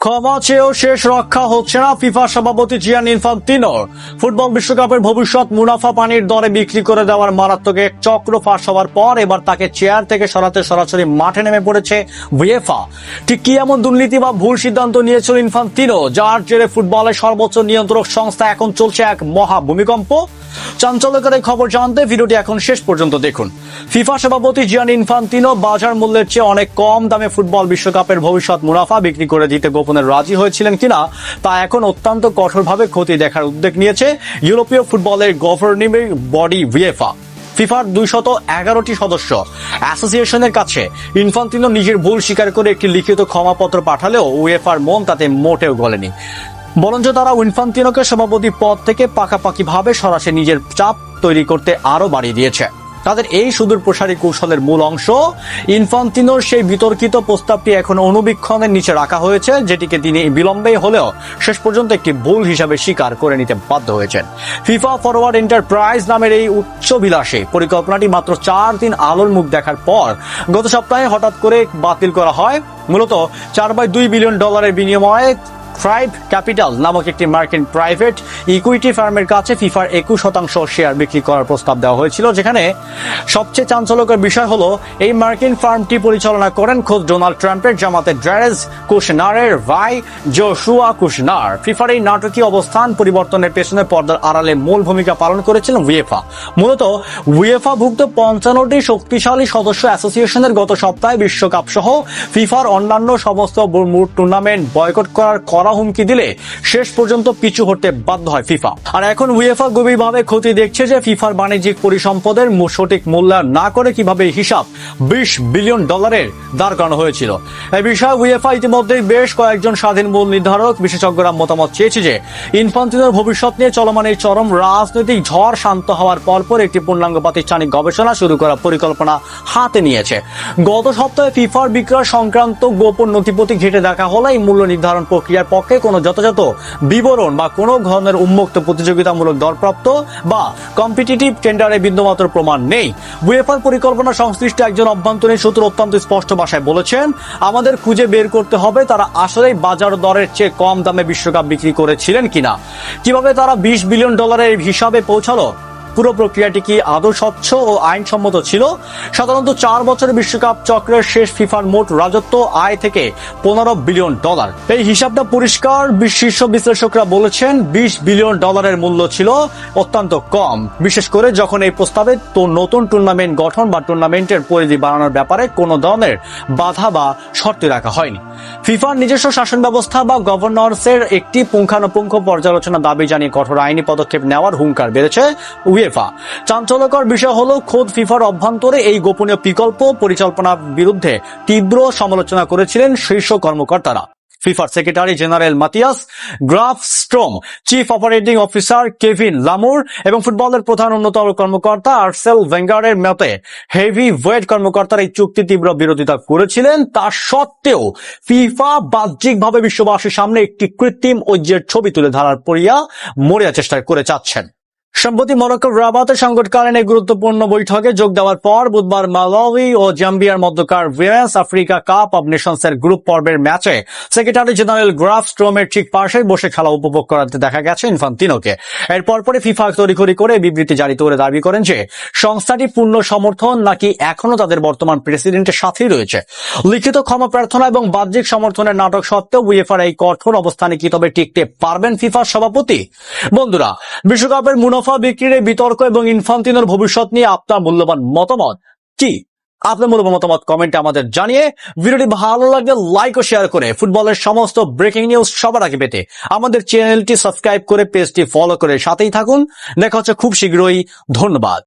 ক্ষমা চেয়েও শেষ রক্ষা হচ্ছে না ফিফা সভাপতি জিয়ানি ইনফান্তিনোর। ফুটবল বিশ্বকাপের ভবিষ্যৎ মুনাফা পানির দরে বিক্রি করে দেওয়ার মারাত্মক এক চক্র ফাঁস হওয়ার পর এবার তাকে চেয়ার থেকে সরাতে সরাসরি মাঠে নেমে পড়েছে উয়েফা। ঠিক কি এমন দুর্নীতি বা ভুল সিদ্ধান্ত নিয়েছিল ইনফান্তিনো, যার জেরে ফুটবলের সর্বোচ্চ নিয়ন্ত্রক সংস্থা এখন চলছে এক মহা ভূমিকম্প? চাঞ্চল্যকর এই খবর জানতে ভিডিওটি এখন শেষ পর্যন্ত দেখুন। ফিফা সভাপতি জিয়ানি ইনফান্তিনো বাজার মূল্যের চেয়ে অনেক কম দামে ফুটবল বিশ্বকাপের ভবিষ্যৎ মুনাফা বিক্রি করে দিতে গোপনে রাজি হয়েছিলেন কিনা তা এখন অত্যন্ত কঠোরভাবে খতিয়ে দেখার উদ্যোগ নিয়েছে ইউরোপীয় ফুটবলের গভর্নিং বডি উয়েফা। ফিফার 211টি সদস্য অ্যাসোসিয়েশনের কাছে ইনফান্তিনো নিজের ভুল স্বীকার করে একটি লিখিত ক্ষমাপত্র পাঠালেও উয়েফার মন তাতে মোটেও গলেনি, বরঞ্চ তারা ইনফান্তিনোকে সভাপতি পদ থেকে পাকাপাকিভাবে সরাসরি নিজের চাপ তৈরি করতে আরো বাড়িয়ে দিয়েছে। তাদের এই সুদূর প্রসারী কৌশলের মূল অংশ ইনফান্তিনোর সেই বিতর্কিত প্রস্তাবটি এখন অনুবীক্ষণের নিচে রাখা হয়েছে, যেটিকে তিনি বিলম্বে হলেও শেষ পর্যন্ত একটি ভুল হিসাবে স্বীকার করে নিতে বাধ্য হয়েছেন। ফিফা ফরওয়ার্ড এন্টারপ্রাইজ নামের এই উচ্চবিলাসী পরিকল্পনাটি মাত্র 4 দিন আলোর মুখ দেখার পর গত সপ্তাহে হঠাৎ করে বাতিল করা হয়। মূলত $4.2 বিলিয়ন বিনিময়ে ট্রাইব ক্যাপিটাল নামক একটি মার্কিন প্রাইভেট ইকুইটি ফার্মের কাছে ফিফার 21% শেয়ার বিক্রি করার প্রস্তাব দেওয়া হয়েছিল, যেখানে সবচেয়ে চাঞ্চল্যকর বিষয় হলো এই মার্কিন ফার্মটি পরিচালনা করেন খোদ ডোনাল্ড ট্রাম্পের জামাতে জারেড কুশনারের ভাই জোশুয়া কুশনার। ফিফার এই নাটকীয় অবস্থান পরিবর্তনের পেছনে পর্দার আড়ালে মূল ভূমিকা পালন করেছিলেন উয়েফা। মূলত উয়েফা ভুক্ত 55টি শক্তিশালী সদস্য অ্যাসোসিয়েশনের গত সপ্তাহে বিশ্বকাপ সহ ফিফার অন্যান্য সমস্ত টুর্নামেন্ট বয়কট করার হুমকি দিলে শেষ পর্যন্ত পিছু হতে বাধ্য হয় ফিফা। আর এখন উয়েফা গভীরভাবে ক্ষতি দেখছে যে ফিফার বাণিজ্যিক পরিসম্পদের সঠিক মূল্যায়ন না করে কিভাবে হিসাব $20 বিলিয়ন দাঁড় করানো হয়েছিল। এই বিষয়ে উয়েফা ইতিমধ্যেই বেশ কয়েকজন স্বাধীন মূল নির্ধারক বিশেষজ্ঞরা মতামত চেয়েছে যে ইনফান্তিনোর ভবিষ্যৎ নিয়ে চলমান এই চরম রাজনৈতিক ঝড় শান্ত হওয়ার পরপর একটি পূর্ণাঙ্গ প্রাতিষ্ঠানিক গবেষণা শুরু করার পরিকল্পনা হাতে নিয়েছে। গত সপ্তাহে ফিফার বিক্রয় সংক্রান্ত গোপন নথিপত্র ঘেঁটে দেখা হলে এই মূল্য নির্ধারণ প্রক্রিয়ার পক্ষে কোনো যথাযথ বিবরণ বা কোনো ধরনের উন্মুক্ত প্রতিযোগিতামূলক দরপ্রাপ্ত বা কম্পিটিটিভ টেন্ডারে বিন্দুমাত্র প্রমাণ নেই। উয়েফার পরিকল্পনা সংশ্লিষ্ট একজন অভ্যন্তরীণ সূত্র অত্যন্ত স্পষ্ট ভাষায় বলেছেন, আমাদের খুঁজে বের করতে হবে তারা আসলেই বাজার দরের চেয়ে কম দামে বিশ্বকাপ বিক্রি করেছিলেন কিনা। কিভাবে তারা $20 বিলিয়ন হিসাবে পৌঁছালো? পুরো প্রক্রিয়াটি কি আদৌ স্বচ্ছ ও আইনসম্মত ছিল? সাধারণত 4 বছরের বিশ্বকাপ চক্রের শেষ ফিফার মোট রাজত্ব আয় থেকে $15 বিলিয়ন। এই হিসাবটা পরিষ্কার। শীর্ষ বিশ্লেষকরা বলেছেন $20 বিলিয়ন মূল্য ছিল অত্যন্ত কম, বিশেষ করে যখন এই প্রস্তাবে তো নতুন টুর্নামেন্ট গঠন বা টুর্নামেন্টের পরিধি বাড়ানোর ব্যাপারে কোনো ধরনের বাধা বা শর্ত রাখা হয়নি। ফিফার নিজস্ব শাসন ব্যবস্থা বা গভর্নরসের একটি পুঙ্খানুপুঙ্খ পর্যালোচনা দাবি জানিয়ে কঠোর আইনি পদক্ষেপ নেওয়ার হুঙ্কার বেড়েছে উয়েফা। চাঞ্চল্যকর বিষয় হলো খোদ ফিফার অভ্যন্তরে এই গোপনীয় বিকল্প পরিকল্পনার বিরুদ্ধে তীব্র সমালোচনা করেছিলেন শীর্ষ কর্মকর্তারা। ফিফার secretary general Mattias Grafstrom, chief operating officer Kevin Lamour এবং ফুটবলের প্রধান উন্নতর কর্মকর্তা আর্সেল ভেঙ্গারের মতে হেভি ওয়েট কর্মকর্তারা এই চুক্তি তীব্র বিরোধিতা করেছিলেন। তা সত্ত্বেও ফিফা বাহ্যিকভাবে বিশ্ববাসীর সামনে একটি কৃত্রিম ঐক্যের ছবি তুলে ধরার মরিয়া চেষ্টা করে যাচ্ছেন। সম্প্রতি মরক্কোর রাবাতে সংকটকালীন এই গুরুত্বপূর্ণ বৈঠকে যোগ দেওয়ার পর বুধবার মালাউই ও জাম্বিয়ার মধ্যকার women's Africa cup of Nations এর গ্রুপ পর্বের ম্যাচে সেক্রেটারি জেনারেল গ্রাফস্ট্রোমের ঠিক পাশে বসে খেলা উপভোগ করাতে দেখা গেছে ইনফান্তিনোকে। এর পরপরই ফিফা তড়িঘড়ি করে বিবৃতি জারি করে দাবি করেন যে সংস্থাটি পূর্ণ সমর্থন নাকি এখনো তাদের বর্তমান প্রেসিডেন্টের সাথেই রয়েছে। লিখিত ক্ষমা প্রার্থনা এবং বাহ্যিক সমর্থনের নাটক সত্ত্বেও উয়েফার এই কঠোর অবস্থানে কি তবে টিকতে পারবেন ফিফার সভাপতি? বন্ধুরা, বিশ্বকাপের মুনাফা বিক্রির বিতর্ক এবং ইনফান্তিনোর ভবিষ্যৎ নিয়ে আপনার মূল্যবান মতামত কি? আপনার মূল্যবান মতামত কমেন্টে আমাদের জানিয়ে ভিডিওটি ভালো লাগলে লাইক ও শেয়ার করে ফুটবলের সমস্ত ব্রেকিং নিউজ সবার আগে পেতে আমাদের চ্যানেলটি সাবস্ক্রাইব করে পেজটি ফলো করে সাথেই থাকুন। দেখা হচ্ছে খুব শীঘ্রই। ধন্যবাদ।